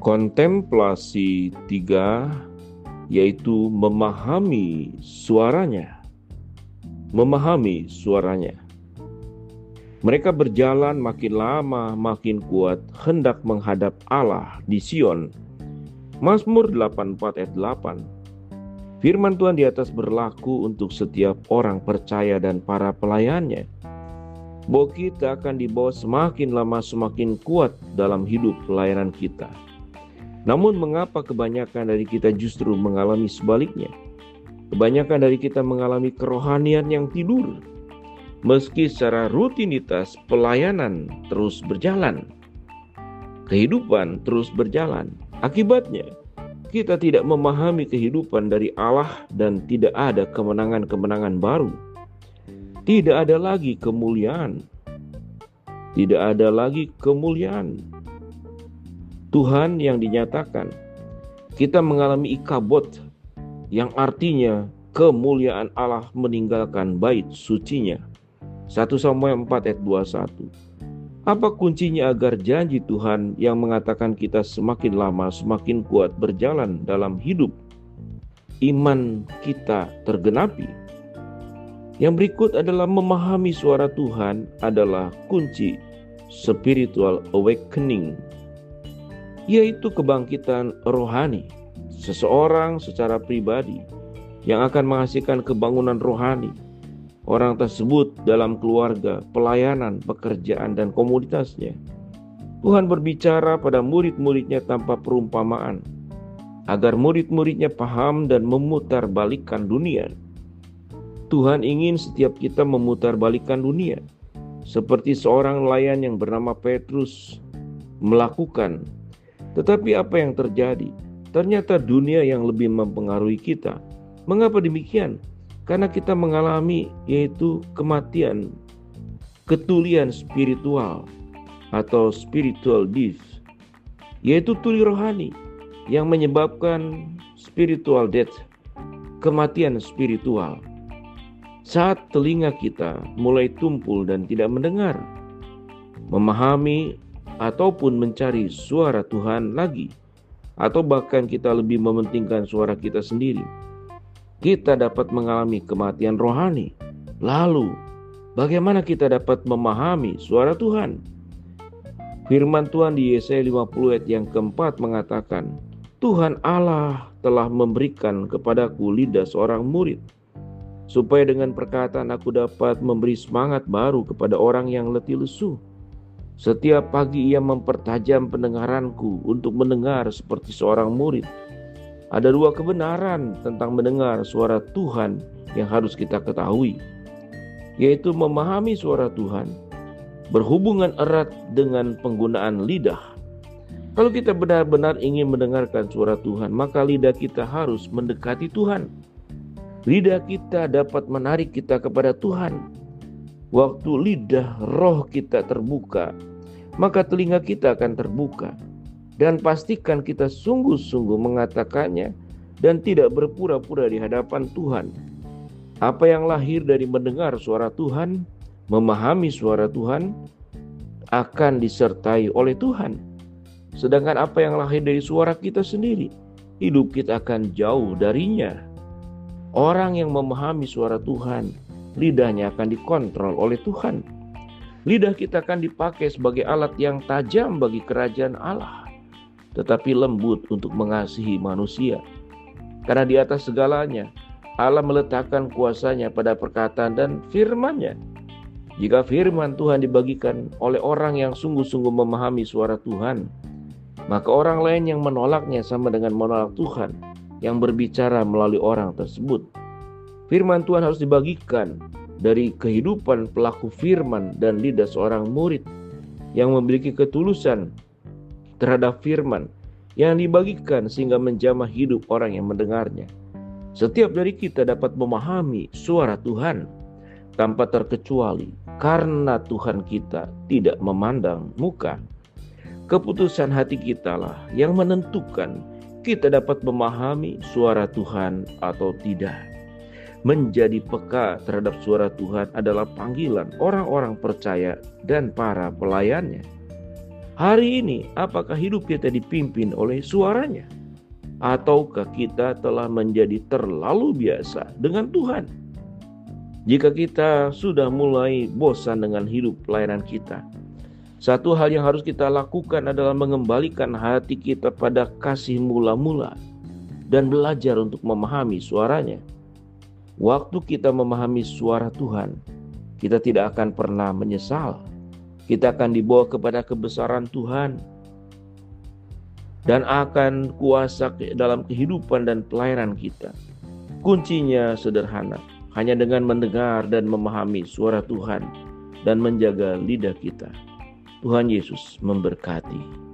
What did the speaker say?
Kontemplasi 3 yaitu memahami suaranya. Memahami suaranya. Mereka berjalan makin lama makin kuat hendak menghadap Allah di Sion. Mazmur 84 ayat 8. Firman Tuhan di atas berlaku untuk setiap orang percaya dan para pelayannya, bahwa kita akan dibawa semakin lama semakin kuat dalam hidup pelayanan kita. Namun mengapa kebanyakan dari kita justru mengalami sebaliknya? Kebanyakan dari kita mengalami kerohanian yang tidur, meski secara rutinitas pelayanan terus berjalan, kehidupan terus berjalan. Akibatnya, kita tidak memahami kehidupan dari Allah dan tidak ada kemenangan-kemenangan baru. Tidak ada lagi kemuliaan. Tidak ada lagi kemuliaan Tuhan yang dinyatakan. Kita mengalami ikabot yang artinya kemuliaan Allah meninggalkan bait sucinya. 1 Samuel 4 ayat 21. Apa kuncinya agar janji Tuhan yang mengatakan kita semakin lama semakin kuat berjalan dalam hidup iman kita tergenapi? Yang berikut adalah memahami suara Tuhan adalah kunci spiritual awakening, yaitu kebangkitan rohani seseorang secara pribadi yang akan menghasilkan kebangunan rohani orang tersebut dalam keluarga, pelayanan, pekerjaan, dan komunitasnya. Tuhan berbicara pada murid-muridnya tanpa perumpamaan, agar murid-muridnya paham dan memutarbalikkan dunia. Tuhan ingin setiap kita memutarbalikkan dunia, seperti seorang nelayan yang bernama Petrus melakukan. Tetapi apa yang terjadi? Ternyata dunia yang lebih mempengaruhi kita. Mengapa demikian? Karena kita mengalami yaitu kematian, ketulian spiritual atau spiritual death, yaitu tuli rohani yang menyebabkan spiritual death, kematian spiritual. Saat telinga kita mulai tumpul dan tidak mendengar, memahami ataupun mencari suara Tuhan lagi, atau bahkan kita lebih mementingkan suara kita sendiri, kita dapat mengalami kematian rohani. Lalu, bagaimana kita dapat memahami suara Tuhan? Firman Tuhan di Yesaya 50 ayat yang keempat mengatakan, Tuhan Allah telah memberikan kepadaku lidah seorang murid, supaya dengan perkataan aku dapat memberi semangat baru kepada orang yang letih lesu. Setiap pagi ia mempertajam pendengaranku untuk mendengar seperti seorang murid. Ada dua kebenaran tentang mendengar suara Tuhan yang harus kita ketahui, yaitu memahami suara Tuhan berhubungan erat dengan penggunaan lidah. Kalau kita benar-benar ingin mendengarkan suara Tuhan, maka lidah kita harus mendekati Tuhan. Lidah kita dapat menarik kita kepada Tuhan. Waktu lidah roh kita terbuka, maka telinga kita akan terbuka. Dan pastikan kita sungguh-sungguh mengatakannya dan tidak berpura-pura di hadapan Tuhan. Apa yang lahir dari mendengar suara Tuhan, memahami suara Tuhan, akan disertai oleh Tuhan. Sedangkan apa yang lahir dari suara kita sendiri, hidup kita akan jauh darinya. Orang yang memahami suara Tuhan, lidahnya akan dikontrol oleh Tuhan. Lidah kita akan dipakai sebagai alat yang tajam bagi kerajaan Allah, tetapi lembut untuk mengasihi manusia. Karena di atas segalanya, Allah meletakkan kuasanya pada perkataan dan firman-Nya. Jika firman Tuhan dibagikan oleh orang yang sungguh-sungguh memahami suara Tuhan, maka orang lain yang menolaknya sama dengan menolak Tuhan yang berbicara melalui orang tersebut. Firman Tuhan harus dibagikan dari kehidupan pelaku firman dan lidah seorang murid yang memiliki ketulusan terhadap firman yang dibagikan sehingga menjamah hidup orang yang mendengarnya. Setiap dari kita dapat memahami suara Tuhan tanpa terkecuali karena Tuhan kita tidak memandang muka. Keputusan hati kita lah yang menentukan kita dapat memahami suara Tuhan atau tidak. Menjadi peka terhadap suara Tuhan adalah panggilan orang-orang percaya dan para pelayannya. Hari ini, apakah hidup kita dipimpin oleh suaranya? Ataukah kita telah menjadi terlalu biasa dengan Tuhan? Jika kita sudah mulai bosan dengan hidup pelayanan kita, satu hal yang harus kita lakukan adalah mengembalikan hati kita pada kasih mula-mula dan belajar untuk memahami suaranya. Waktu kita memahami suara Tuhan, kita tidak akan pernah menyesal. Kita akan dibawa kepada kebesaran Tuhan dan akan kuasa dalam kehidupan dan pelayanan kita. Kuncinya sederhana, hanya dengan mendengar dan memahami suara Tuhan dan menjaga lidah kita. Tuhan Yesus memberkati.